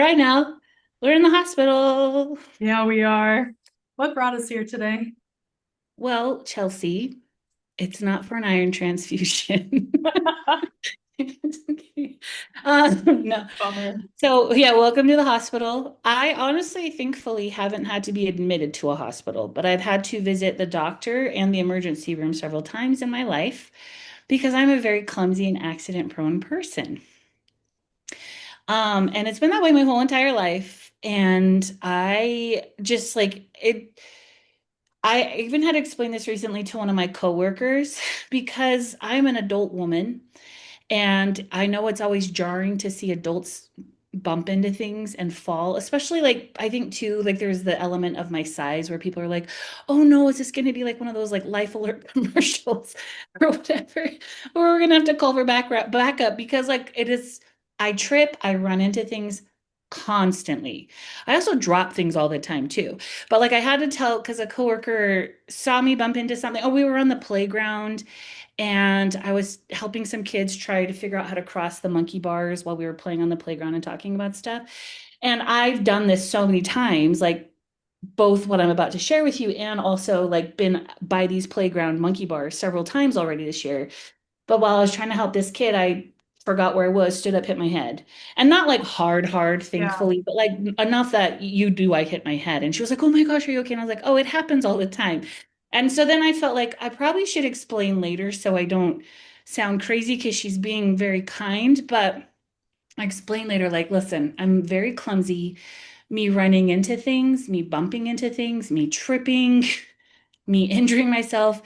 right now. We're in the hospital. Yeah, we are. What brought us here today? Well, Chelsea, it's not for an iron transfusion. It's okay. No. Bummer. So, yeah, welcome to the hospital. I honestly, thankfully, haven't had to be admitted to a hospital, but I've had to visit the doctor and the emergency room several times in my life because I'm a very clumsy and accident-prone person. And it's been that way my whole entire life. And I just like it. I even had to explain this recently to one of my coworkers because I'm an adult woman and I know it's always jarring to see adults bump into things and fall, especially like I think too, like there's the element of my size where people are like, oh no, is this going to be like one of those like life alert commercials or whatever? Or we're gonna have to call for backup because like it is, I trip, I run into things constantly. I also drop things all the time too. But like I had to tell because a coworker saw me bump into something. Oh, we were on the playground and I was helping some kids try to figure out how to cross the monkey bars while we were playing on the playground and talking about stuff. And I've done this so many times, like both what I'm about to share with you and also like been by these playground monkey bars several times already this year. But while I was trying to help this kid, I forgot where I was, stood up, hit my head. And not like hard, Yeah. thankfully, but like enough that you do, I hit my head. And she was like, oh my gosh, are you okay? And I was like, oh, it happens all the time. And so then I felt like I probably should explain later so I don't sound crazy because she's being very kind. But I explained later, like, listen, I'm very clumsy. Me running into things, me bumping into things, me tripping, me injuring myself.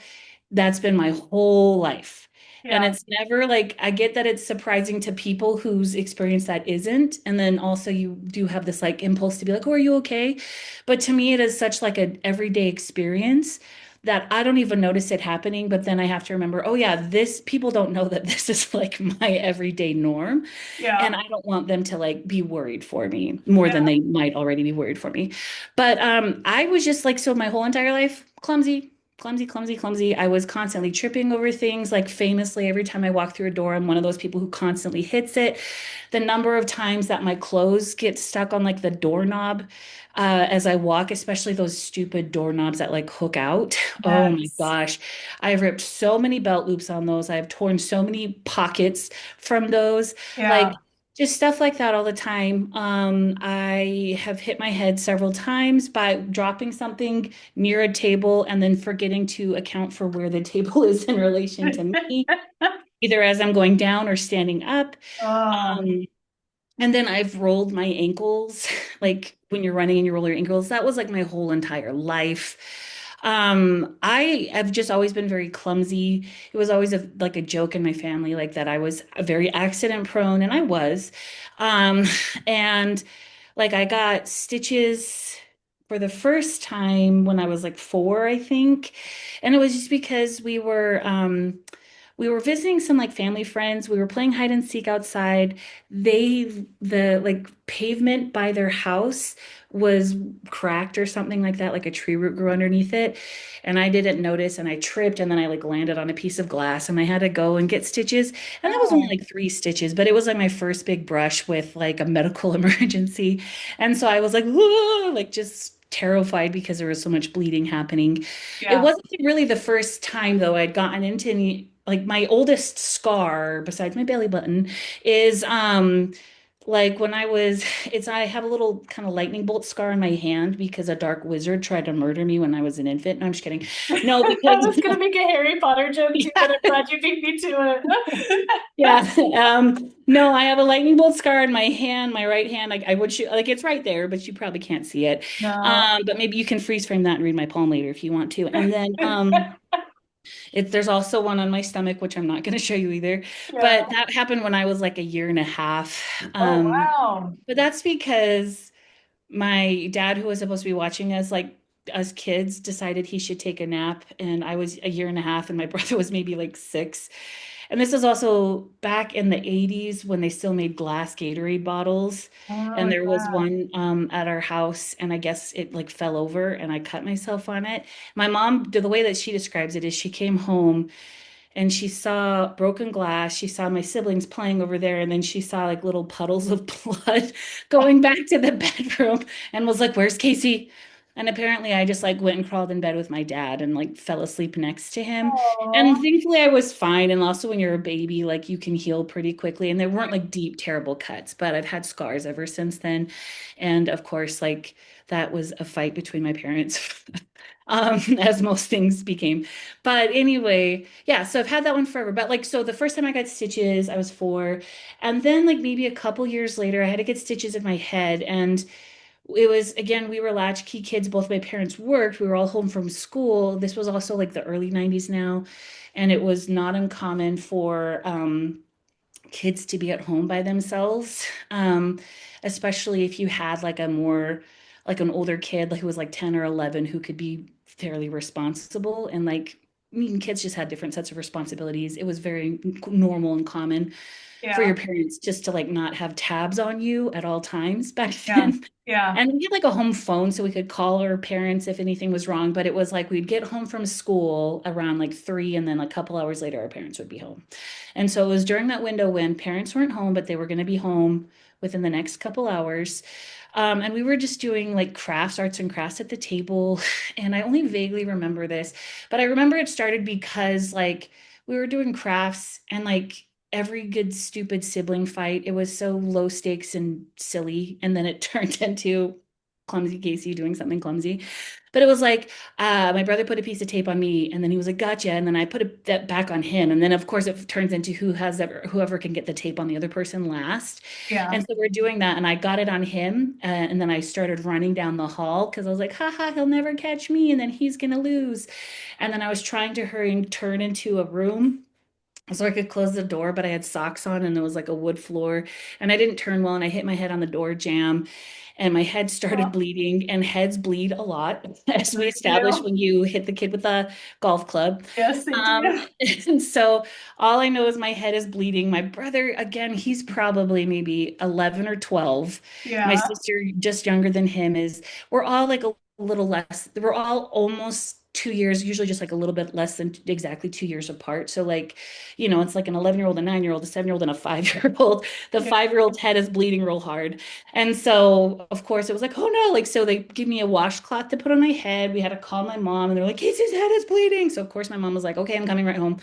That's been my whole life. And Yeah. it's never like, I get that it's surprising to people whose experience that isn't. And then also you do have this like impulse to be like, oh, are you okay? But to me, it is such like an everyday experience that I don't even notice it happening. But then I have to remember, oh yeah, this people don't know that this is like my everyday norm. Yeah. And I don't want them to like be worried for me more than Yeah. they might already be worried for me. But I was just like, so my whole entire life, clumsy. I was constantly tripping over things. Like famously, every time I walk through a door, I'm one of those people who constantly hits it. The number of times that my clothes get stuck on like the doorknob as I walk, especially those stupid doorknobs that like hook out. Oh my Yes. gosh. I've ripped so many belt loops on those. I've torn so many pockets from those. Yeah. Like just stuff like that all the time. I have hit my head several times by dropping something near a table and then forgetting to account for where the table is in relation to me, either as I'm going down or standing up. Uh, Um, and then I've rolled my ankles, like when you're running and you roll your ankles. That was like my whole entire life. I have just always been very clumsy. It was always like a joke in my family, like that I was very accident prone, and I was. Um, and like I got stitches for the first time when I was like 4, I think. And it was just because we were visiting some like family friends. We were playing hide and seek outside. The like pavement by their house was cracked or something like that, like a tree root grew underneath it. And I didn't notice and I tripped and then I like landed on a piece of glass and I had to go and get stitches. And that was only oh, like 3 stitches, but it was like my first big brush with like a medical emergency. And so I was like, "Whoa," like just terrified because there was so much bleeding happening. It yeah. wasn't really the first time though I'd gotten into any, like my oldest scar besides my belly button is like when I was it's I have a little kind of lightning bolt scar on my hand because a dark wizard tried to murder me when I was an infant. No, I'm just kidding. No, I because was gonna make a Harry Potter joke too, but I'm yeah, glad you beat me to it. yeah. No, I have a lightning bolt scar in my hand, my right hand. Like I would shoot, like it's right there, but you probably can't see it. No. But maybe you can freeze frame that and read my palm later if you want to. And then there's also one on my stomach, which I'm not going to show you either. Yeah. But that happened when I was like a year and a half. Oh, wow. But that's because my dad, who was supposed to be watching us, like us kids, decided he should take a nap. And I was a year and a half, and my brother was maybe like 6. And this is also back in the 80s when they still made glass Gatorade bottles. Oh, And there was yeah. one at our house, and I guess it like fell over and I cut myself on it. My mom, the way that she describes it is she came home and she saw broken glass. She saw my siblings playing over there, and then she saw like little puddles of blood going back to the bedroom and was like, "Where's Casey?" And apparently I just like went and crawled in bed with my dad and like fell asleep next to him. Oh, And thankfully I was fine. And also when you're a baby, like you can heal pretty quickly. And there weren't like deep, terrible cuts, but I've had scars ever since then. And of course, like that was a fight between my parents. As most things became. But anyway, yeah, so I've had that one forever. But like, so the first time I got stitches, I was 4. And then, like, maybe a couple years later, I had to get stitches in my head. And it was, again, we were latchkey kids. Both my parents worked. We were all home from school. This was also like the early 90s now. And it was not uncommon for kids to be at home by themselves, especially if you had like a more like an older kid like who was like 10 or 11 who could be fairly responsible and like I mean, kids just had different sets of responsibilities. It was very normal and common for yeah, your parents just to like not have tabs on you at all times back yeah, then. yeah, And we had like a home phone so we could call our parents if anything was wrong, but it was like we'd get home from school around like 3 and then a couple hours later our parents would be home. And so it was during that window when parents weren't home, but they were going to be home within the next couple hours. And we were just doing like crafts, arts and crafts at the table. And I only vaguely remember this, but I remember it started because like we were doing crafts and like every good stupid sibling fight, it was so low stakes and silly. And then it turned into clumsy Casey doing something clumsy. But it was like my brother put a piece of tape on me, and then he was like, "Gotcha," and then I put that back on him, and then of course it turns into whoever can get the tape on the other person last. yeah. And so we're doing that, and I got it on him, and then I started running down the hall because I was like, "Ha, he'll never catch me, and then he's gonna lose." And then I was trying to hurry and turn into a room so I could close the door, but I had socks on and there was like a wood floor and I didn't turn well and I hit my head on the door jamb and my head started Oh, bleeding and heads bleed a lot, as we they established do. when you hit the kid with a golf club. Yes, they Um, do. and so all I know is my head is bleeding. My brother, again, he's probably maybe 11 or 12. My Yeah, sister, just younger than him, we're all like a little less, we're all almost 2 years, usually just like a little bit less than exactly 2 years apart. So like, it's like an 11-year-old, a 9-year-old, a 7-year-old, and a 5-year-old. The yeah, 5-year-old's head is bleeding real hard. And so, of course, it was like, oh no, like, so they give me a washcloth to put on my head. We had to call my mom and they're like, Casey's head is bleeding. So, of course, my mom was like, okay, I'm coming right home.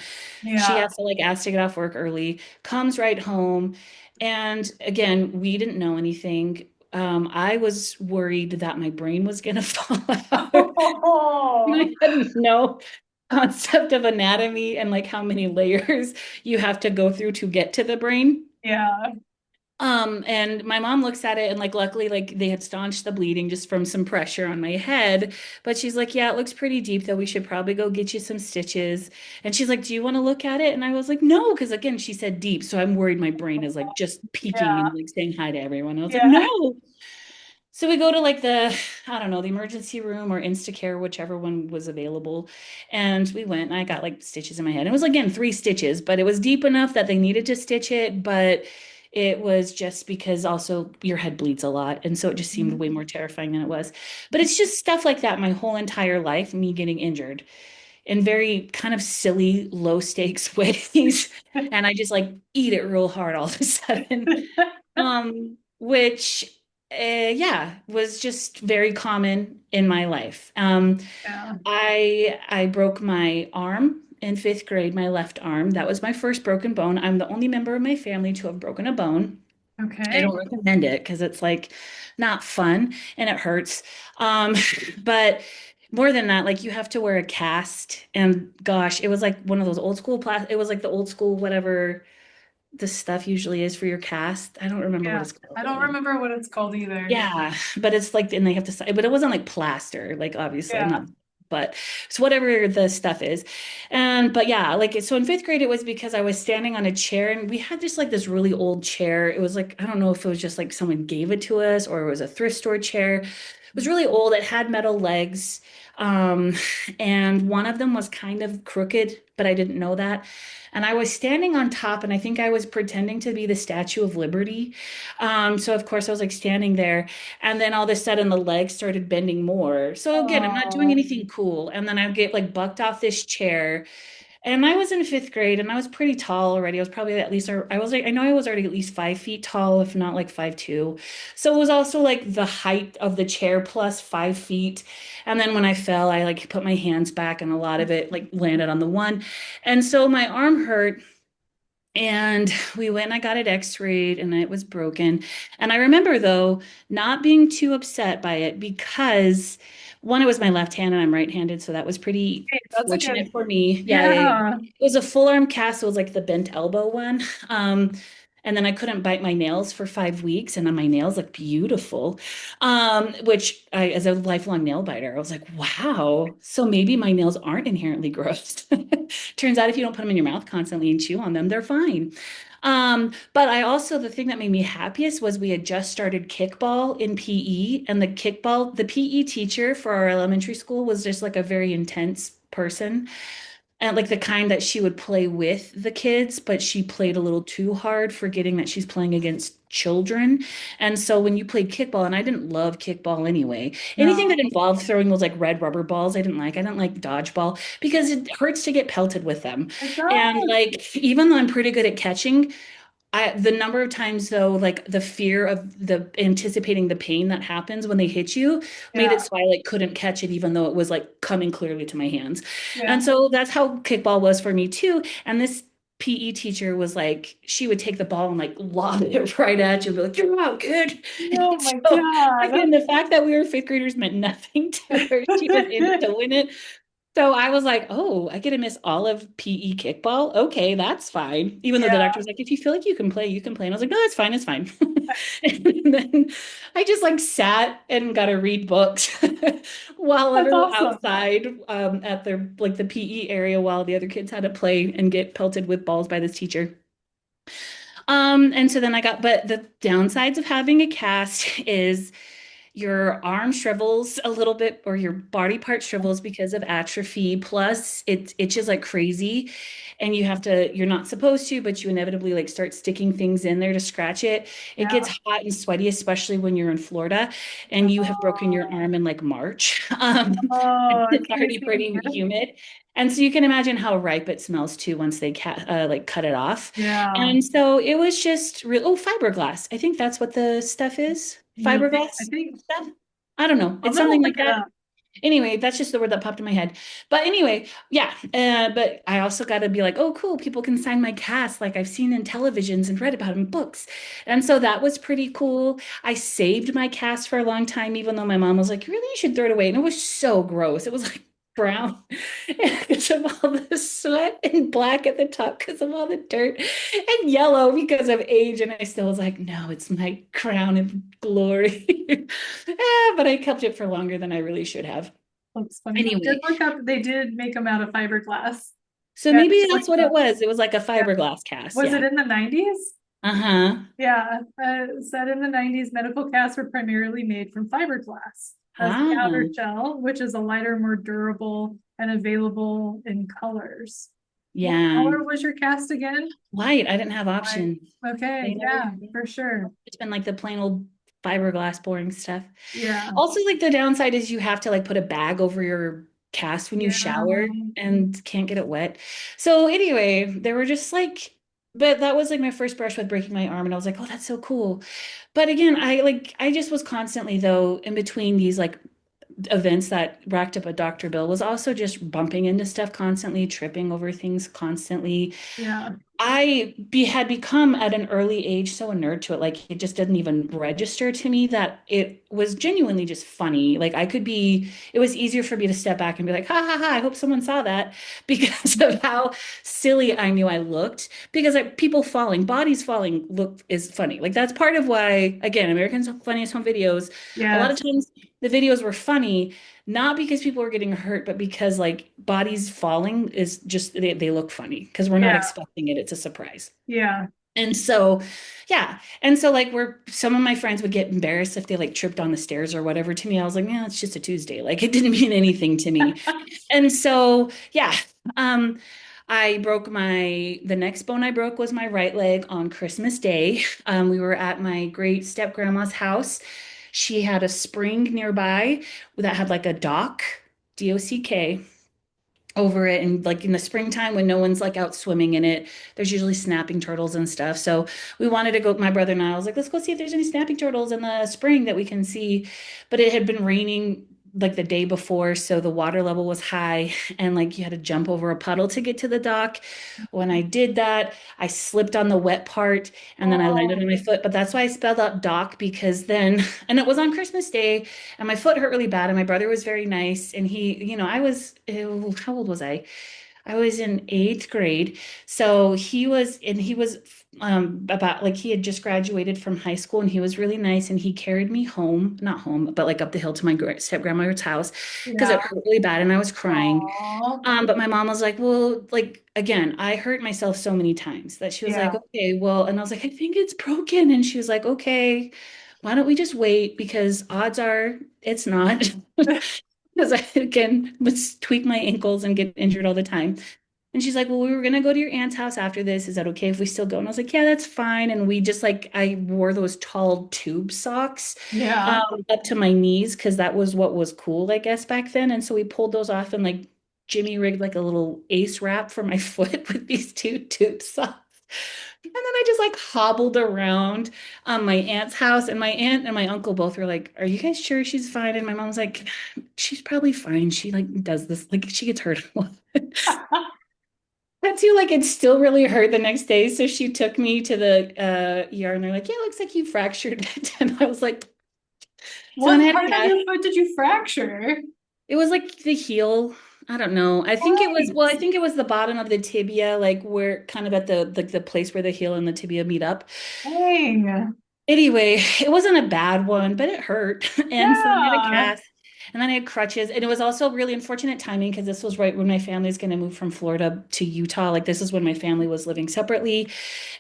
She yeah. has to like ask to get off work early, comes right home. And again, we didn't know anything. I was worried that my brain was going to fall out. Oh, I had no concept of anatomy and like how many layers you have to go through to get to the brain. yeah. And my mom looks at it and like luckily like they had staunched the bleeding just from some pressure on my head. But she's like, yeah, it looks pretty deep though. We should probably go get you some stitches. And she's like, do you want to look at it? And I was like, no, because again, she said deep. So I'm worried my brain is like just peeking and Yeah, like saying hi to everyone. I was like, yeah. no. So we go to like I don't know, the emergency room or Instacare, whichever one was available. And we went and I got like stitches in my head. It was again 3 stitches, but it was deep enough that they needed to stitch it. But it was just because also your head bleeds a lot. And so it just seemed way more terrifying than it was. But it's just stuff like that my whole entire life, me getting injured in very kind of silly, low stakes ways. And I just like eat it real hard all of a sudden. Which yeah, was just very common in my life. Yeah. I broke my arm in 5th grade, my left arm. That was my first broken bone. I'm the only member of my family to have broken a bone. I Okay. don't recommend it because it's like not fun and it hurts. Um, but more than that, like you have to wear a cast, and gosh, it was like one of those old school it was like the old school whatever the stuff usually is for your cast. I don't remember what Yeah. it's called I don't right now. remember what it's called either. Yeah, but it's like, and they have to, but it wasn't like plaster, like obviously I'm Yeah. not, but it's whatever the stuff is. And, but yeah, like, so in 5th grade, it was because I was standing on a chair and we had just like this really old chair. It was like, I don't know if it was just like someone gave it to us or it was a thrift store chair. It was really old. It had metal legs. Um, and one of them was kind of crooked, but I didn't know that. And I was standing on top, and I think I was pretending to be the Statue of Liberty. So of course I was like standing there, and then all of a sudden the legs started bending more. So again, I'm not doing Oh, anything cool. And then I get like bucked off this chair, And I was in fifth grade and I was pretty tall already. I was probably at least, I was like, I know I was already at least 5 feet tall, if not like 5'2". So it was also like the height of the chair plus 5 feet. And then when I fell, I like put my hands back and a lot of it like landed on the one. And so my arm hurt. And we went and I got it x-rayed and it was broken. And I remember though not being too upset by it because one, it was my left hand and I'm right-handed, so that was pretty Hey, that's a fortunate good, for me. Yeah, yeah. it was a full arm cast, so it was like the bent elbow one. Um, and then I couldn't bite my nails for 5 weeks, and then my nails look beautiful. Which I, as a lifelong nail biter, I was like, wow, so maybe my nails aren't inherently gross. Turns out if you don't put them in your mouth constantly and chew on them, they're fine. But I also, the thing that made me happiest was we had just started kickball in PE, and the PE teacher for our elementary school was just like a very intense person. And like the kind that she would play with the kids, but she played a little too hard, forgetting that she's playing against children. And so when you played kickball, and I didn't love kickball anyway, anything that No, involved throwing those like red rubber balls, I didn't like. I didn't like dodgeball because it hurts to get pelted with them. it And does. like, even though I'm pretty good at catching, the number of times though, like the fear of the anticipating the pain that happens when they hit you made Yeah, it so I like couldn't catch it even though it was like coming clearly to my hands. yeah. And so that's how kickball was for me too. And this PE teacher was like, she would take the ball and like lob it right at you and be like, you're out, good. Oh And my so God. again, the fact that we were fifth graders meant nothing to her. She was in it to win it. So I was like, oh, I get to miss all of PE kickball. Okay, that's fine. Even though the Yeah, doctor was like, if you feel like you can play, you can play. And I was like, no, it's fine, it's fine. And then I just like sat and got to read books while that's everyone awesome. outside at their like the PE area while the other kids had to play and get pelted with balls by this teacher. And so then but the downsides of having a cast is your arm shrivels a little bit or your body part shrivels because of atrophy. Plus, it itches like crazy. And you're not supposed to, but you inevitably like start sticking things in there to scratch it. It gets Yeah. hot and sweaty, especially when you're in Florida and you have broken your arm in like March. Oh, It's okay. already pretty humid. And so you can imagine how ripe it smells too once they like cut it off. Yeah. And so it was just real. Oh, fiberglass. I think that's what the stuff is. I Fiberglass think stuff. I don't know. I'm It's gonna something look like it that. up. Anyway, that's just the word that popped in my head. But anyway, yeah. But I also got to be like, oh, cool. People can sign my cast like I've seen in televisions and read about in books. And so that was pretty cool. I saved my cast for a long time, even though my mom was like, really, you should throw it away. And it was so gross. It was like brown because of all the sweat and black at the top because of all the dirt and yellow because of age. And I still was like, no, it's my crown of glory. But I kept it for longer than I really should have. Looks funny. I did Anyway, look up, they did make them out of fiberglass. so Yeah, I maybe just looked that's what it it up. was. It was like a Yeah. fiberglass cast. Was it Yeah. in the 90s? Uh-huh. Yeah, said in the 90s, medical casts were primarily made from fiberglass as the outer Ah, shell, which is a lighter, more durable, and available in colors. What yeah. color was your cast again? White. I didn't have White. options. They Okay, never, yeah, for sure. it's been like the plain old fiberglass boring stuff. Yeah, Also, like the downside is you have to like put a bag over your cast when you shower yeah, and can't get it wet. So anyway, there were just like, but that was like my first brush with breaking my arm, and I was like, oh, that's so cool. But again, I just was constantly though in between these like events that racked up a doctor bill was also just bumping into stuff constantly, tripping over things constantly. yeah, Had become at an early age so a nerd to it, like it just didn't even register to me that it was genuinely just funny. Like it was easier for me to step back and be like, ha ha ha, I hope someone saw that because of how silly I knew I looked. Because like, people falling, bodies falling look is funny. Like that's part of why, again, Americans Funniest Home Videos, a lot of yes, times the videos were funny not because people were getting hurt, but because like bodies falling is just they look funny because we're not yeah, expecting it. It's a surprise. yeah, And so, yeah. And so like where some of my friends would get embarrassed if they like tripped on the stairs or whatever to me, I was like, yeah, it's just a Tuesday. Like it didn't mean anything to me. And so, yeah. Um, the next bone I broke was my right leg on Christmas Day. We were at my great step grandma's house. She had a spring nearby that had like a dock, DOCK, over it. And like in the springtime when no one's like out swimming in it, there's usually snapping turtles and stuff. So we wanted to go, my brother and I was like, let's go see if there's any snapping turtles in the spring that we can see. But it had been raining like the day before, so the water level was high and like you had to jump over a puddle to get to the dock. When I did that, I slipped on the wet part and then I landed on Oh, my foot. But that's why I spelled out dock because then, and it was on Christmas Day and my foot hurt really bad. And my brother was very nice. And he, I was, how old was I? I was in eighth grade. So he was about like he had just graduated from high school and he was really nice. And he carried me home, not home, but like up the hill to my step grandmother's house because yeah. it hurt really bad and I was crying. Oh, But my mom was like, well, like again, I hurt myself so many times that she was like, yeah. okay, well, and I was like, I think it's broken. And she was like, okay, why don't we just wait? Because odds are it's not. Because I again would tweak my ankles and get injured all the time. And she's like, well, we were gonna go to your aunt's house after this. Is that okay if we still go? And I was like, yeah, that's fine. And we just like I wore those tall tube socks Yeah. up to my knees because that was what was cool, I guess, back then. And so we pulled those off and like Jimmy rigged like a little ace wrap for my foot with these two tube socks. And then I just like hobbled around my aunt's house, and my aunt and my uncle both were like, "Are you guys sure she's fine?" And my mom's like, "She's probably fine. She like does this, like she gets hurt a lot." That too, like it still really hurt the next day. So she took me to the ER and they're like, "Yeah, it looks like you fractured it." And I was like, so then I What had a part of cast. your foot did you fracture? It was like the heel. I don't know. I think it was, well, I Right. think it was the bottom of the tibia, like where kind of at the like the place where the heel and the tibia meet up. Dang. Anyway, it wasn't a bad one, but it hurt. And so then I had a Yeah. cast, and then I had crutches. And it was also really unfortunate timing because this was right when my family was going to move from Florida to Utah. Like this is when my family was living separately,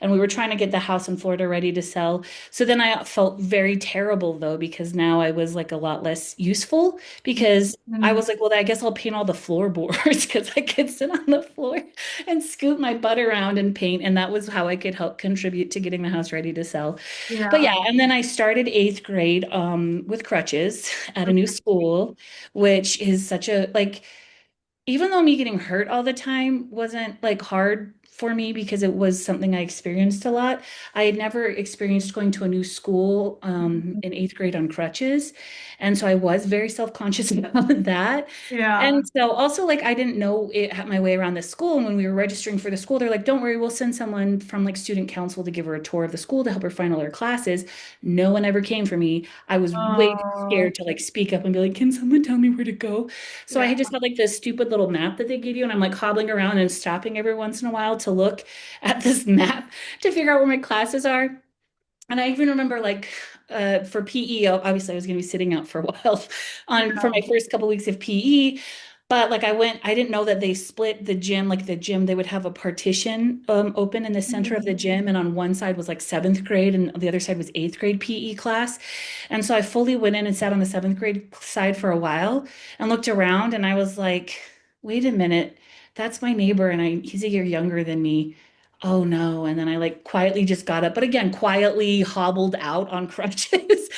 and we were trying to get the house in Florida ready to sell. So then I felt very terrible though, because now I was like a lot less useful because I Mm, was like, well, I guess I'll paint all the floorboards because I could sit on the floor and scoot my butt around and paint. And that was how I could help contribute to getting the house ready to sell. But yeah, yeah. and then I started eighth grade with crutches at a new school, which is such a like even though me getting hurt all the time wasn't like hard for me because it was something I experienced a lot. I had never experienced going to a new school in eighth grade on crutches. And so I was very self-conscious about that. Yeah. And so also like I didn't know it had my way around the school. And when we were registering for the school, they're like, don't worry, we'll send someone from like student council to give her a tour of the school to help her find all her classes. No one ever came for me. I was way too Oh, scared to like speak up and be like, can someone tell me where to go? So I yeah. had just had like this stupid little map that they give you, and I'm like hobbling around and stopping every once in a while to look at this map to figure out where my classes are. And I even rememremember like for PE, obviously I was going to be sitting out for a while on for Yeah. my first couple weeks of PE. But like I didn't know that they split the gym, like the gym, they would have a partition open in the center of the Mhm. gym. And on one side was like seventh grade and the other side was eighth grade PE class. And so I fully went in and sat on the seventh grade side for a while and looked around and I was like, wait a minute, that's my neighbor and he's a year younger than me. Oh no. And then I like quietly just got up, but again, quietly hobbled out on crutches.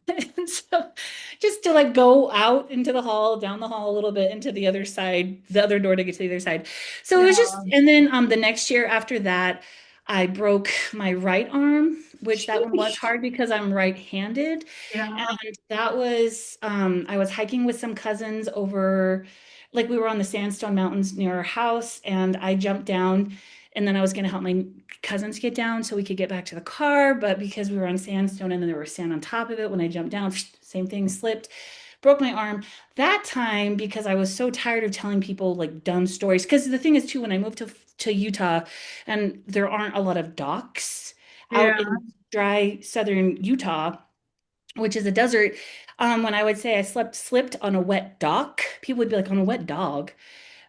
And so just to like go out into the hall, down the hall a little bit into the other side, the other door to get to the other side. So it was just, Yeah. and then the next year after that, I broke my right arm, which that one was Sheesh. hard because I'm right-handed. Yeah. And that was, I was hiking with some cousins over, like we were on the sandstone mountains near our house, and I jumped down, and then I was going to help my cousins get down so we could get back to the car. But because we were on sandstone and then there was sand on top of it, when I jumped down, same thing, slipped, broke my arm. That time, because I was so tired of telling people like dumb stories, because the thing is too, when I moved to Utah, and there aren't a lot of docks out Yeah. in dry southern Utah, which is a desert. When I would say I slipped on a wet dock, people would be like, on a wet dog.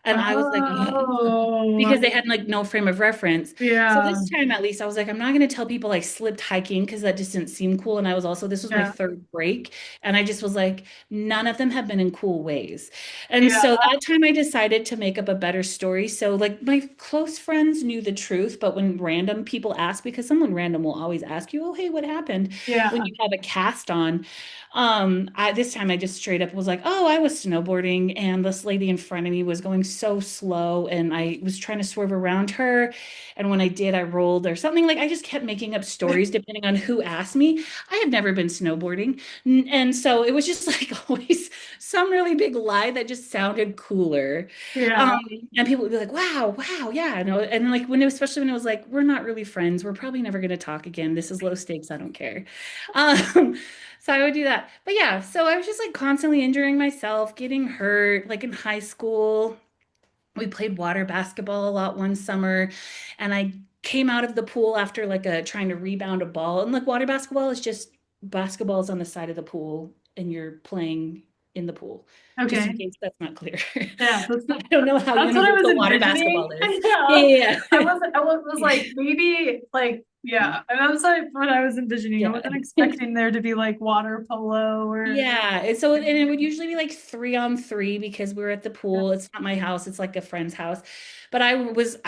And I was like, "Ugh," Oh, because they had like no frame of reference. So yeah. this time at least I was like, I'm not going to tell people I slipped hiking because that just didn't seem cool. And I was also, this was my Yeah. third break. And I just was like, none of them have been in cool ways. And Yeah. so that time I decided to make up a better story. So like my close friends knew the truth, but when random people ask, because someone random will always ask you, oh, hey, what happened Yeah. when you have a cast on? This time I just straight up was like, oh, I was snowboarding and this lady in front of me was going so slow and I was trying to swerve around her. And when I did, I rolled or something. Like I just kept making up stories depending on who asked me. I had never been snowboarding. And so it was just like always some really big lie that just sounded cooler. Um, Yeah. and people would be like, wow, wow, yeah. And like when it was, especially when it was like, we're not really friends. We're probably never going to talk again. This is low stakes. I don't care. Um, so I would do that. But yeah, so I was just like constantly injuring myself, getting hurt. Like in high school, we played water basketball a lot one summer, and I came out of the pool after like a trying to rebound a ball. And like water basketball is just basketballs on the side of the pool and you're playing in the pool. Just in Okay. case that's not clear. Yeah, I don't know how that's what I was universal water envisioning. basketball is. Yeah. Yeah, I was yeah. like, maybe like, yeah, and that's like what I was envisioning. I Yeah. wasn't expecting there to be like water polo or Yeah, and it would usually be like 3-on-3 because we were at the pool. It's not my house, it's like a friend's house. But I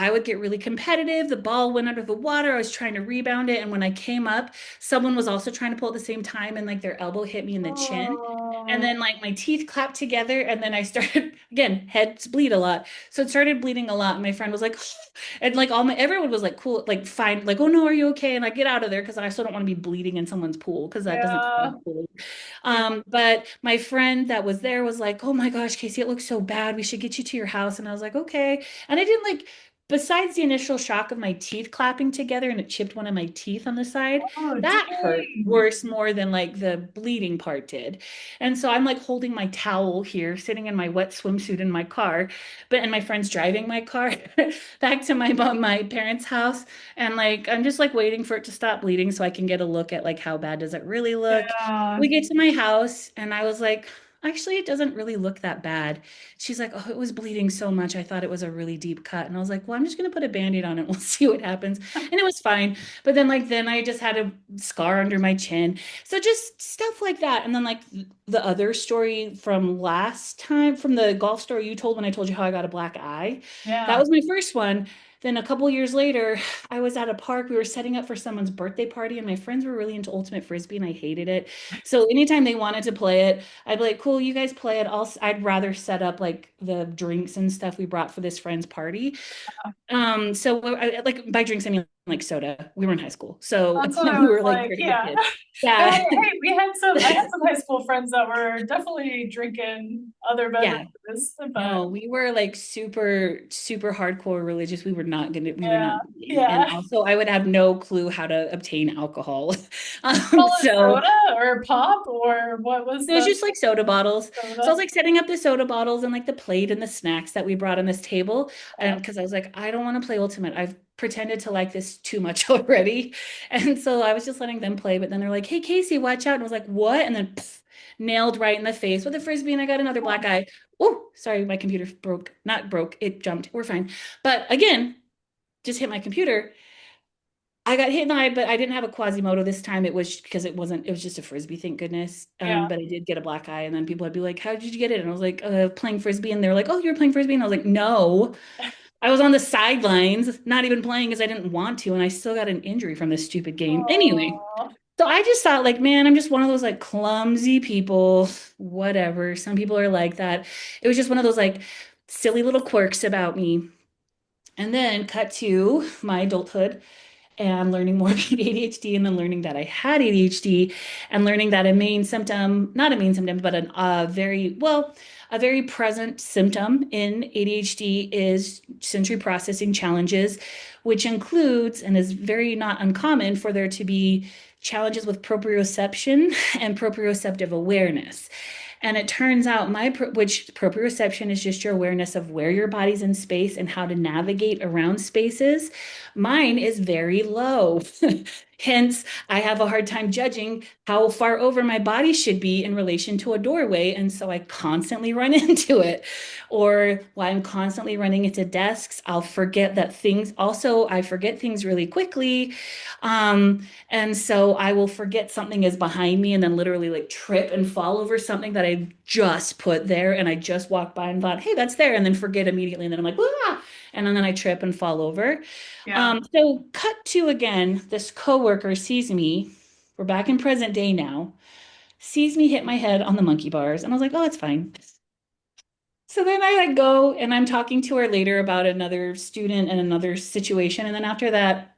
would get really competitive. The ball went under the water. I was trying to rebound it. And when I came up, someone was also trying to pull at the same time and like their elbow hit me in the chin. And oh then like my teeth clapped together and then I started again, heads bleed a lot. So it started bleeding a lot. And my friend was like, and like everyone was like cool, like fine, like, oh no, are you okay? And I get out of there because I still don't want to be bleeding in someone's pool because that doesn't yeah, sound cool. yeah. But my friend that was there was like, "Oh my gosh, Casey, it looks so bad. We should get you to your house." And I was like, "Okay." And I didn't like, besides the initial shock of my teeth clapping together and it chipped one of my teeth on the side, Oh that hurt dang. worse more than like the bleeding part did. And so I'm like holding my towel here, sitting in my wet swimsuit in my car, and my friend's driving my car back to my parents' house. And like I'm just like waiting for it to stop bleeding so I can get a look at like how bad does it really look. Yeah, We get to my house and I was like, actually, it doesn't really look that bad. She's like, oh, it was bleeding so much. I thought it was a really deep cut. And I was like, well, I'm just going to put a Band-Aid on it. We'll see what happens. And it was fine. But then I just had a scar under my chin. So just stuff like that. And then like the other story from last time, from the golf story you told when I told you how I got a black eye, that yeah. was my first one. Then a couple years later, I was at a park. We were setting up for someone's birthday party, and my friends were really into ultimate frisbee, and I hated it. So anytime they wanted to play it, I'd be like, "Cool, you guys play it. I'd rather set up like the drinks and stuff we brought for this friend's party." So like by drinks I mean like soda. We were in high school, so That's what I we was were like like. very good Yeah. kids. Yeah, Hey, I had some high school friends that were definitely drinking other yeah. beverages, but No, we were like super, super hardcore religious. We were yeah, not doing. And yeah. also, I would have no clue how to obtain alcohol. Solid So soda or pop or what was it was the just like soda bottles. So I was soda? like setting up the soda bottles and like the plate and the snacks that we brought on this table. Yeah. And because I was like, I don't want to play Ultimate. I've pretended to like this too much already. And so I was just letting them play. But then they're like, hey, Casey, watch out. And I was like, what? And then pff, nailed right in the face with a frisbee. And I got another black eye. Oh, sorry, my computer broke. Not broke, it jumped. We're fine. But again, just hit my computer. I got hit in the eye, but I didn't have a Quasimodo this time. It was because it was just a frisbee, thank goodness. Yeah. But I did get a black eye, and then people would be like, "How did you get it?" And I was like, "Playing frisbee." And they're like, "Oh, you were playing frisbee?" And I was like, "No, I was on the sidelines, not even playing because I didn't want to, and I still got an injury from this stupid game." Anyway, Oh, so I just thought, like, man, I'm just one of those like clumsy people. Whatever. Some people are like that. It was just one of those like silly little quirks about me. And then cut to my adulthood and learning more about ADHD and then learning that I had ADHD and learning that a main symptom, not a main symptom, but a very present symptom in ADHD is sensory processing challenges, which includes and is very not uncommon for there to be challenges with proprioception and proprioceptive awareness. And it turns out which proprioception is just your awareness of where your body's in space and how to navigate around spaces. Mine is very low. Hence, I have a hard time judging how far over my body should be in relation to a doorway. And so I constantly run into it. Or while I'm constantly running into desks, I forget things really quickly. And so I will forget something is behind me and then literally like trip and fall over something that I just put there and I just walked by and thought, hey, that's there, and then forget immediately. And then I'm like, ah, and then I trip and fall over. yeah. So cut to again, this coworker sees me. We're back in present day now. sees me hit my head on the monkey bars. And I was like, oh, it's fine. So then I like go and I'm talking to her later about another student and another situation. And then after that,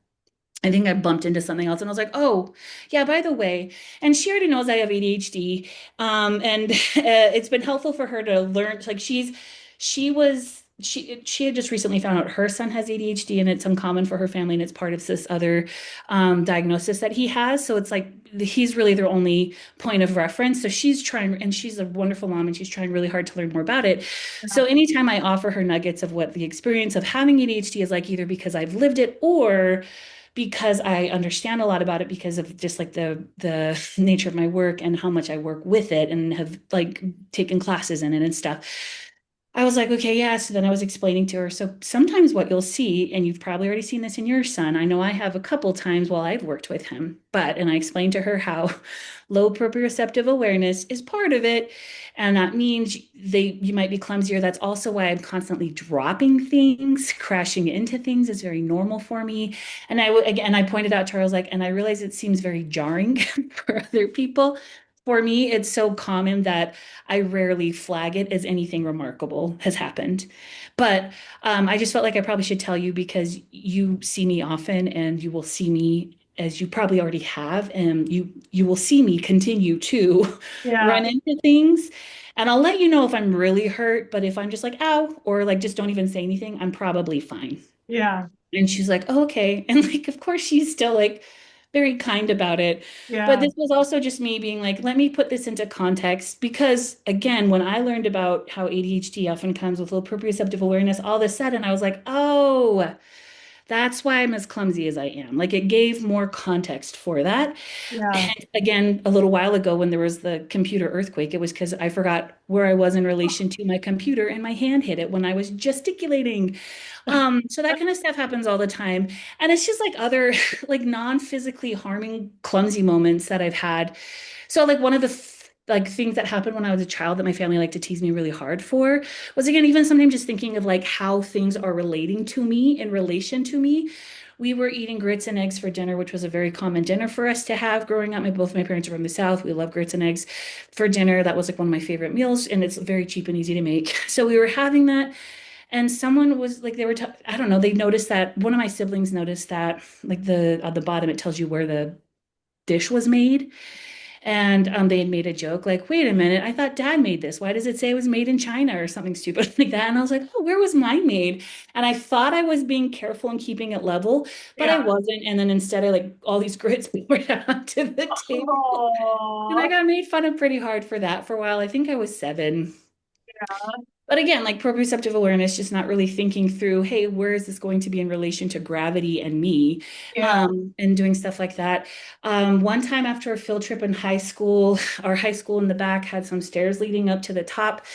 I think I bumped into something else and I was like, oh, yeah, by the way, and she already knows I have ADHD. And it's been helpful for her to learn, like she had just recently found out her son has ADHD and it's uncommon for her family and it's part of this other diagnosis that he has. So it's like he's really their only point of reference. So she's trying, and she's a wonderful mom and she's trying really hard to learn more about it. So anytime I offer her nuggets of what the experience of having ADHD is like, either because I've lived it or because I understand a lot about it because of just like the nature of my work and how much I work with it and have like taken classes in it and stuff. I was like, okay, yeah. So then I was explaining to her. So sometimes what you'll see, and you've probably already seen this in your son, I know I have a couple times while I've worked with him, and I explained to her how low proprioceptive awareness is part of it. And that means you might be clumsier. That's also why I'm constantly dropping things, crashing into things is very normal for me. And again, I pointed out to her, I was like, and I realize it seems very jarring for other people. For me, it's so common that I rarely flag it as anything remarkable has happened. But I just felt like I probably should tell you because you see me often and you will see me as you probably already have, and you will see me continue to Yeah, run into things. And I'll let you know if I'm really hurt, but if I'm just like, ow, or like just don't even say anything, I'm probably fine. yeah, And she's like, oh, okay. And like, of course, she's still like very kind about it. But yeah, this was also just me being like, let me put this into context because, again, when I learned about how ADHD often comes with low proprioceptive awareness, all of a sudden I was like, oh, that's why I'm as clumsy as I am. Like, it gave more context for that. yeah. And again, a little while ago when there was the computer earthquake, it was because I forgot where I was in relation to my computer and my hand hit it when I was gesticulating. So that kind of stuff happens all the time. And it's just like other like non-physically harming clumsy moments that I've had. So like one of the like things that happened when I was a child that my family liked to tease me really hard for was again even sometimes just thinking of like how things are relating to me in relation to me. We were eating grits and eggs for dinner, which was a very common dinner for us to have growing up. Both my parents are from the South. We love grits and eggs for dinner. That was like one of my favorite meals, and it's very cheap and easy to make. So we were having that, and someone was like, I don't know, they noticed that one of my siblings noticed that like the at the bottom it tells you where the dish was made. And they had made a joke like, wait a minute, I thought dad made this. Why does it say it was made in China or something stupid like that? And I was like, oh, where was mine made? And I thought I was being careful and keeping it level, but I Yeah. wasn't. And then instead, I like all these grits poured out onto the table. And I Oh, got made fun of pretty hard for that for a while. I think I was 7. But again, like proprioceptive awareness, just not really thinking through, hey, where is this going to be in relation to gravity and me, yeah. and doing stuff like that. One time after a field trip in high school, our high school in the back had some stairs leading up to the top,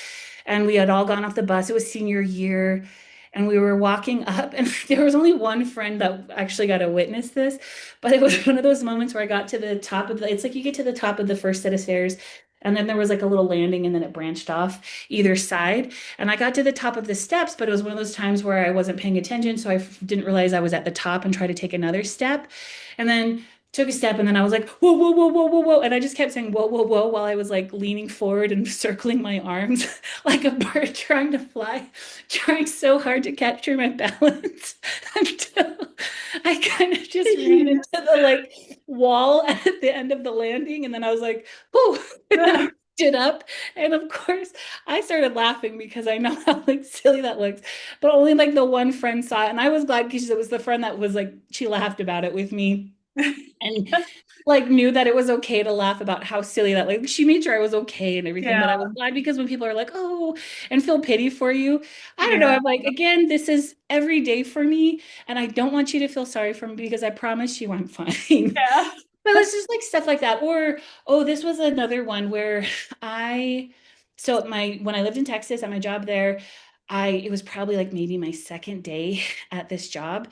and we had all gone off the bus. It was senior year, and we were walking up, and there was only one friend that actually got to witness this, but it was one of those moments where I got to the top of it's like you get to the top of the first set of stairs. And then there was like a little landing, and then it branched off either side. And I got to the top of the steps, but it was one of those times where I wasn't paying attention. So I didn't realize I was at the top and tried to take another step. And then took a step, and then I was like, whoa, whoa, whoa, whoa, whoa, whoa. And I just kept saying, whoa, whoa, whoa, while I was like leaning forward and circling my arms like a bird trying to fly, trying so hard to capture my balance until I kind of just ran into the like wall at the end of the landing. And then I was like, whoa, and then I stood up. And of course, I started laughing because I know how like silly that looks, but only like the one friend saw it. And I was glad because it was the friend that was like, she laughed about it with me and like knew that it was okay to laugh about how silly that like she made sure I was okay and everything. But Yeah, I was glad because when people are like, oh, and feel pity for you, I don't know. yeah, I'm like, again, this is every day for me, and I don't want you to feel sorry for me because I promise you I'm fine. yeah. But it's just like stuff like that. Or, oh, this was another one where I, so my, when I lived in Texas at my job there, it was probably like maybe my second day at this job.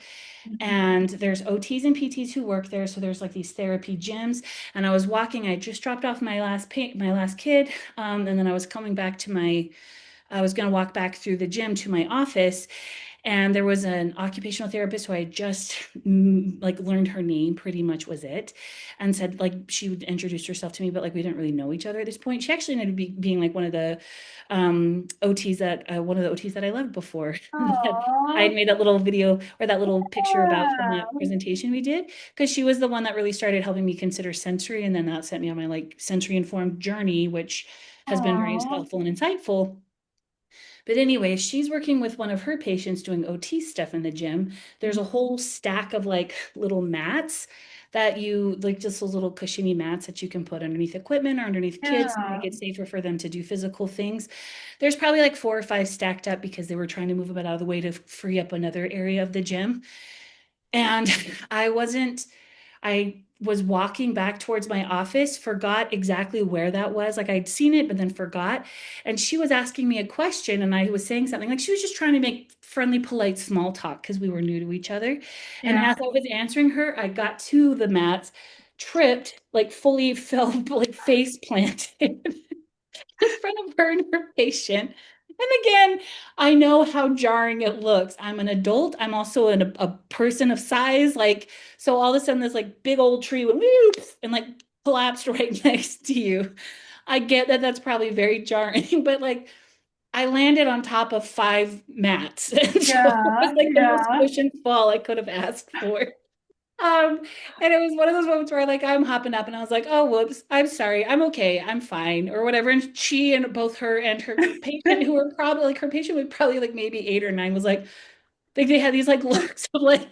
And there's OTs and PTs who work there. So there's like these therapy gyms. And I was walking, I just dropped off my last kid. And then I was coming back to I was going to walk back through the gym to my office. And there was an occupational therapist who I just like learned her name, pretty much was it, and said like she would introduce herself to me, but like we didn't really know each other at this point. She actually ended up being like one of the OTs that one of the OTs that I loved before. That I Aw, had made that little video or that little picture about from that yeah. presentation we did because she was the one that really started helping me consider sensory, and then that sent me on my like sensory informed journey, which has been very Aw, helpful and insightful. But anyway, she's working with one of her patients doing OT stuff in the gym. There's a whole stack of like little mats that you like, just those little cushiony mats that you can put underneath equipment or underneath kids to make yeah. it safer for them to do physical things. There's probably like 4 or 5 stacked up because they were trying to move a bit out of the way to free up another area of the gym. And I wasn't I was walking back towards my office, forgot exactly where that was. Like I'd seen it, but then forgot. And she was asking me a question, and I was saying something like she was just trying to make friendly, polite small talk because we were new to each other. And Yeah. as I was answering her, I got to the mats, tripped, like fully fell, like face planted in front of her and her patient. And again, I know how jarring it looks. I'm an adult. I'm also a person of size. Like, so all of a sudden, this like big old tree went whoops and like collapsed right next to you. I get that that's probably very jarring, but like I landed on top of 5 mats. And so it was Yeah. like the most Yeah. cushioned fall I could have asked for. Um, and it was one of those moments where like I'm hopping up and I was like, oh, whoops, I'm sorry, I'm okay, I'm fine, or whatever. And she and both her and her patient, who were probably like her patient was probably like maybe 8 or 9, was like they had these like looks of like,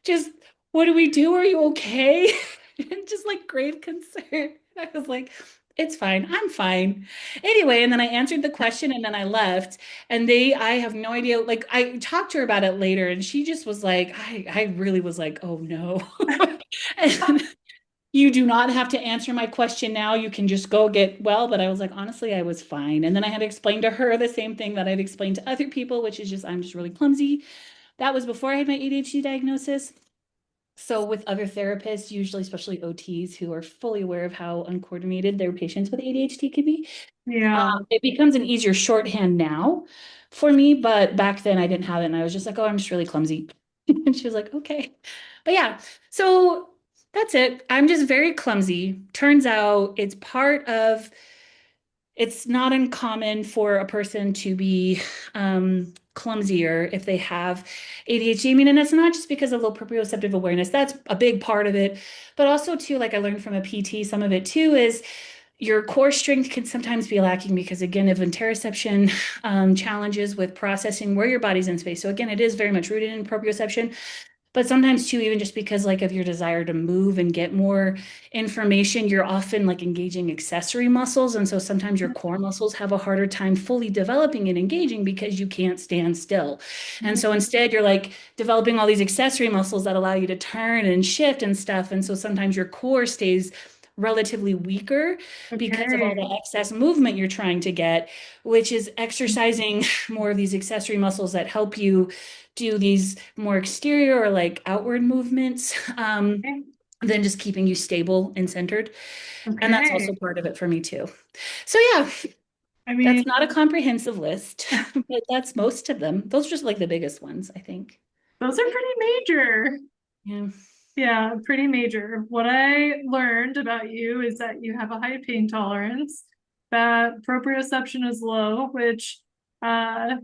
just what do we do? Are you okay? And just like grave concern. I was like, it's fine, I'm fine. Anyway, and then I answered the question and then I left. And I have no idea. Like I talked to her about it later, and she just was like, I really was like, oh no. And you do not have to answer my question now. You can just go get well. But I was like, honestly, I was fine. And then I had to explain to her the same thing that I'd explained to other people, which is just, I'm just really clumsy. That was before I had my ADHD diagnosis. So with other therapists, usually especially OTs who are fully aware of how uncoordinated their patients with ADHD can be, Yeah. it becomes an easier shorthand now for me. But back then I didn't have it, and I was just like, oh, I'm just really clumsy. And she was like, okay. But yeah, so that's it. I'm just very clumsy. Turns out it's not uncommon for a person to be clumsier if they have ADHD. I mean, and it's not just because of low proprioceptive awareness. That's a big part of it. But also, too, like I learned from a PT, some of it too is your core strength can sometimes be lacking because, again, of interoception challenges with processing where your body's in space. So, again, it is very much rooted in proprioception. But sometimes too, even just because like of your desire to move and get more information, you're often like engaging accessory muscles. And so sometimes your core muscles have a harder time fully developing and engaging because you can't stand still. And so instead you're like developing all these accessory muscles that allow you to turn and shift and stuff. And so sometimes your core stays relatively weaker because of all Okay. the excess movement you're trying to get, which is exercising more of these accessory muscles that help you do these more exterior or like outward movements than just keeping you stable and centered. And that's also Okay. part of it for me too. So yeah, I that's mean, not a comprehensive list, but that's most of them. Those are just like the biggest ones, I think. those are pretty major. Yeah. Yeah, pretty major. What I learned about you is that you have a high pain tolerance, that proprioception is low, which uh,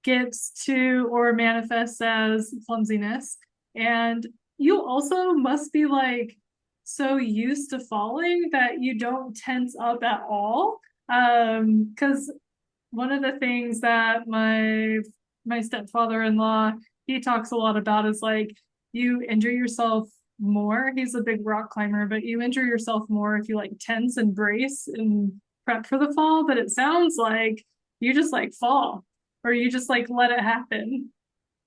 gets to or manifests as clumsiness. And you also must be like so used to falling that you don't tense up at all. Because one of the things that my stepfather-in-law he talks a lot about is like you injure yourself more. He's a big rock climber, but you injure yourself more if you like tense and brace and prep for the fall. But it sounds like you just like fall or you just like let it happen.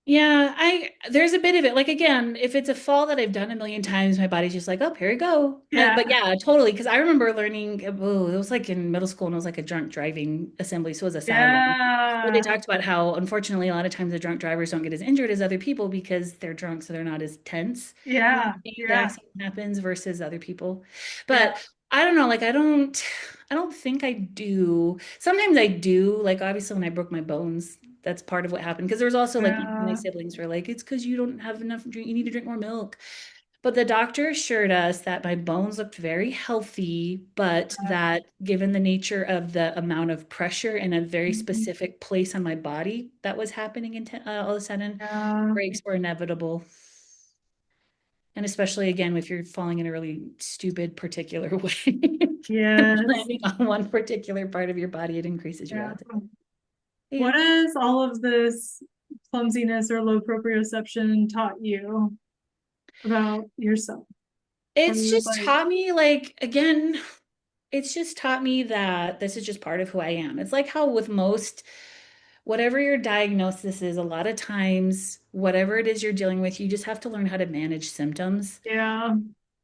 Yeah, there's a bit of it. Like again, if it's a fall that I've done a million times, my body's just like, oh, here we go. Yeah. But yeah, totally. Because I remember learning, oh, it was like in middle school and it was like a drunk driving assembly. So it was a sideline. But they Yeah. talked about how unfortunately a lot of times the drunk drivers don't get as injured as other people because they're drunk, so they're not as tense when Yeah. the Yeah. accident happens versus other people. Yeah. But I don't know, like I don't think I do. Sometimes I do, like obviously when I broke my bones. That's part of what happened. Because there was also like my Yeah. siblings were like, it's because you don't have enough drink, you need to drink more milk. But the doctor assured us that my bones looked very healthy, but that given the nature of the amount of pressure in a very Mhm. specific place on my body that was happening all of a sudden, Yeah. breaks were inevitable. And especially again, if you're falling in a really stupid particular way, Yes. landing on one particular part of your body, it increases your Yeah. odds. What Yeah. has all of this clumsiness or low proprioception taught you about yourself? Or It's was just like, taught me, like, again, it's just taught me that this is just part of who I am. It's like how with most, whatever your diagnosis is, a lot of times, whatever it is you're dealing with, you just have to learn how to manage symptoms. yeah,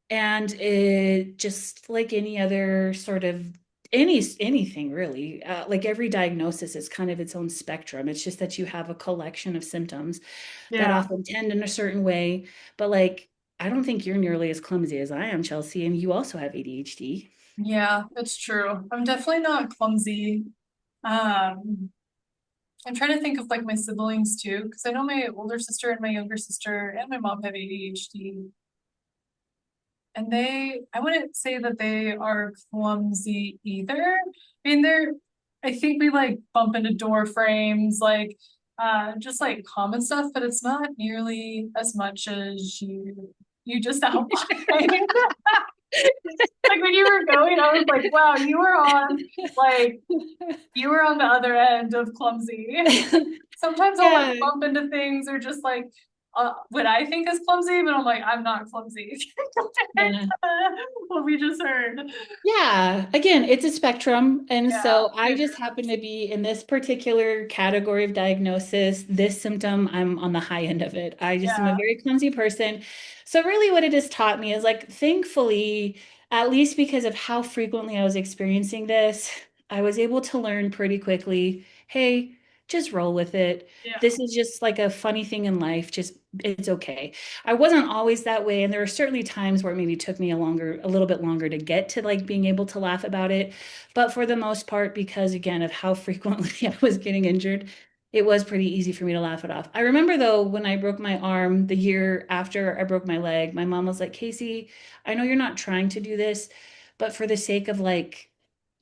And it just like any other sort of anything really, like every diagnosis is kind of its own spectrum. It's just that you have a collection of symptoms that yeah, often tend in a certain way. But like, I don't think you're nearly as clumsy as I am, Chelsea, and you also have ADHD. yeah, it's true. I'm definitely not clumsy. Um, I'm trying to think of like my siblings too, because I know my older sister and my younger sister and my mom have ADHD. And I wouldn't say that they are clumsy either. I mean, I think we like bump into door frames, like, just like common stuff, but it's not nearly as much as you just outlined. Like when you were going, I was like, wow, like, you were on the other end of clumsy. Sometimes I'll like Yeah. bump into things or just like, what I think is clumsy, but I'm like, I'm not clumsy. Yeah. What we just heard. Yeah, again, it's a spectrum. And Yeah, so I it just happen is. to be in this particular category of diagnosis, this symptom, I'm on the high end of it. I just am a Yeah, very clumsy person. So, really, what it has taught me is like, thankfully, at least because of how frequently I was experiencing this, I was able to learn pretty quickly, hey, just roll with it. yeah, This is just like a funny thing in life. Just, it's okay. I wasn't always that way, and there were certainly times where it maybe took me a little bit longer to get to like being able to laugh about it. But for the most part, because again of how frequently I was getting injured, it was pretty easy for me to laugh it off. I remember though, when I broke my arm the year after I broke my leg, my mom was like, Casey, I know you're not trying to do this, but for the sake of like,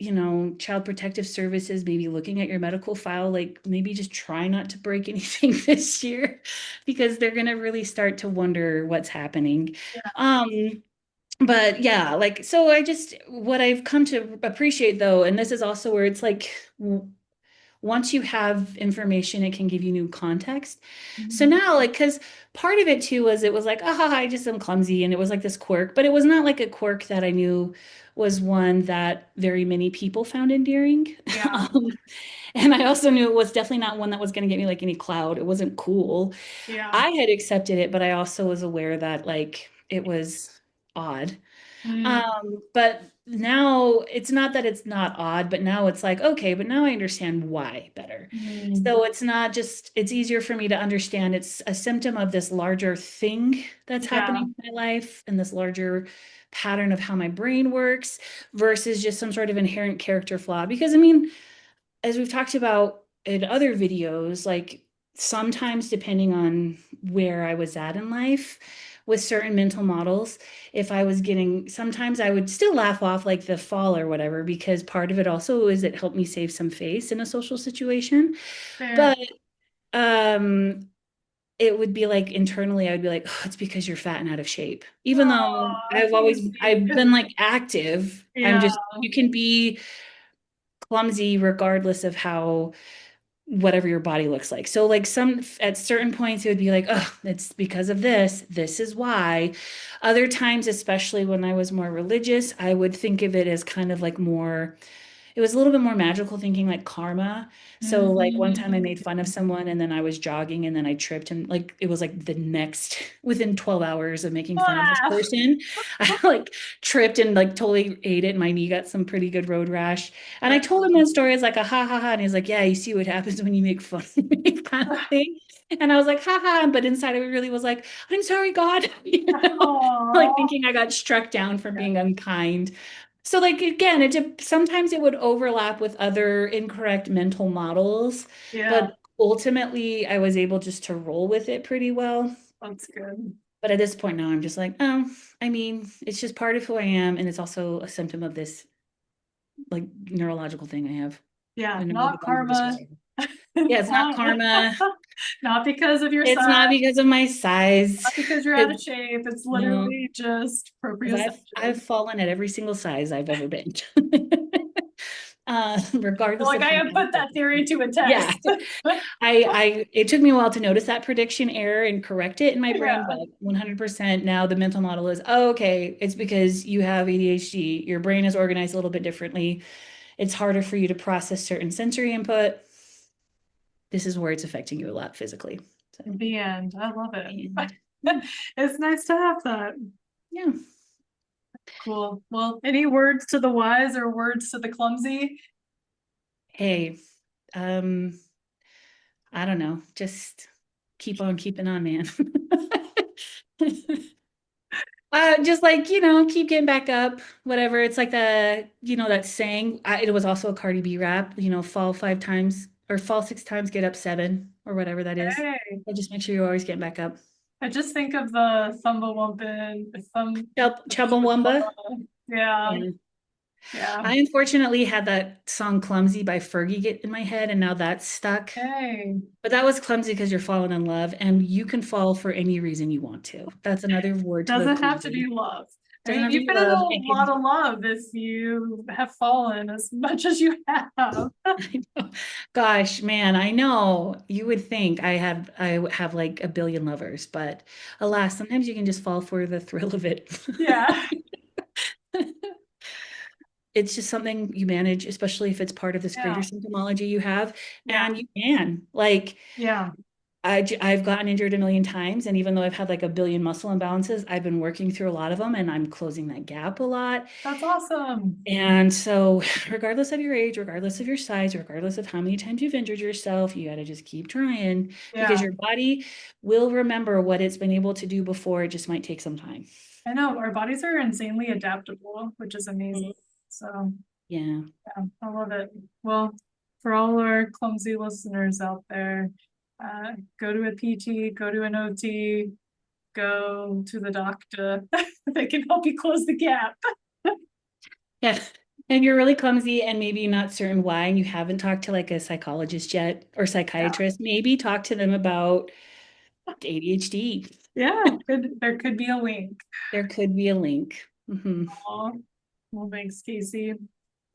Child Protective Services, maybe looking at your medical file, like maybe just try not to break anything this year because they're going to really start to wonder what's happening. Um, but yeah, like, so what I've come to appreciate though, and this is also where it's like, once you have information, it can give you new context. So mhm, now, like, because part of it too was it was like, I just am clumsy, and it was like this quirk, but it was not like a quirk that I knew was one that very many people found endearing. yeah, Um, and I also knew it was definitely not one that was going to get me like any clout. It wasn't cool. yeah. I had accepted it, but I also was aware that like it was odd. Mm, But now it's not that it's not odd, but now it's like, okay, but now I understand why better. mm, So it's not just, it's easier for me to understand it's a symptom of this larger thing that's yeah, happening in my life and this larger pattern of how my brain works versus just some sort of inherent character flaw. Because I mean, as we've talked about in other videos, like sometimes depending on where I was at in life with certain mental models, if I was getting, sometimes I would still laugh off like the fall or whatever, because part of it also is it helped me save some face in a social situation. fair. But um, it would be like internally, I would be like, oh, it's because you're fat and out of shape. Even though Oh, Casey. I've been like active, Yeah, you can be clumsy regardless of how whatever your body looks like. So like some at certain points it would be like, oh, it's because of this. This is why. Other times, especially when I was more religious, I would think of it as kind of like more it was a little bit more magical thinking like karma. So like one time I mhm. made fun of someone and then I was jogging and then I tripped and like it was like the next within 12 hours of making fun of this Ah, person, I like tripped and like totally ate it. My knee got some pretty good road rash. And I told him that story as like a ha ha ha. And he's like, yeah, you see what happens when you make fun of me kind of thing. And I was like, ha ha. But inside I really was like, I'm sorry, God. Like oh, thinking I got struck down for being unkind. So like again, sometimes it would overlap with other incorrect mental models, but yeah, ultimately I was able just to roll with it pretty well. That's good. But at this point now, I'm just like, oh, I mean, it's just part of who I am. And it's also a symptom of this like neurological thing I have, Yeah, a not neurodevelopmental karma. disorder. Yeah, it's not Not, karma. not because of your It's size, not because of my size. not because you're out of shape. It's No, literally just because I've proprioception. fallen at every single size I've ever been. You're Regardless like, of I how have put athletic. that theory to a Yeah. test. It took me a while to notice that prediction error and correct it in my brain, Yeah. but 100% now the mental model is, oh, okay, it's because you have ADHD. Your brain is organized a little bit differently. It's harder for you to process certain sensory input. This is where it's affecting you a lot physically. So, The end. I love it. and yeah, It's nice to have that. yeah. Cool. Well, any words to the wise or words to the clumsy? Hey, um, I don't know. Just keep on keeping on, man. Just like, keep getting back up, whatever. It's like that saying. It was also a Cardi B rap, fall 5 times or fall 6 times, get up seven or whatever that is. Hey, But just make sure you're always getting back up. I just think of the Thumbawumpin, Chumbawamba. Yeah, Yeah. yeah. I unfortunately had that song Clumsy by Fergie get in my head, and now that's stuck. Hey, But that was clumsy because you're falling in love, and you can fall for any reason you want to. That's another word to the doesn't have to be clumsy. love. I Doesn't mean, have to you've be been in love. a It lot can, of love if you have fallen as much as you have. I know. Gosh, man, I know you would think I have like a billion lovers, but alas, sometimes you can just fall for the thrill of it. Yeah, It's just something you manage, especially if it's part of this greater yeah, symptomology you have, yeah, and you can. Like, yeah. I've gotten injured a million times, and even though I've had like a billion muscle imbalances, I've been working through a lot of them, and I'm closing that gap a lot. That's awesome. And so, regardless of your age, regardless of your size, regardless of how many times you've injured yourself, you got to just keep trying because Yeah, your body will remember what it's been able to do before. It just might take some time. I know our bodies are insanely adaptable, which is amazing. Mhm. So, Yeah. yeah, I love it. Well, for all our clumsy listeners out there, go to a PT, go to an OT, go to the doctor. They can help you close the gap. Yeah. And you're really clumsy and maybe not certain why, and you haven't talked to like a psychologist yet or Yeah, psychiatrist, maybe talk to them about ADHD. yeah, there could be a link. There could be a link. Aw, well, thanks, Casey.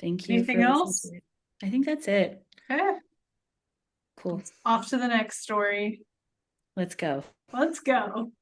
Thank you Anything for listening to else? it. I think that's it. Okay, Cool. off to the next story. Let's go. Let's go.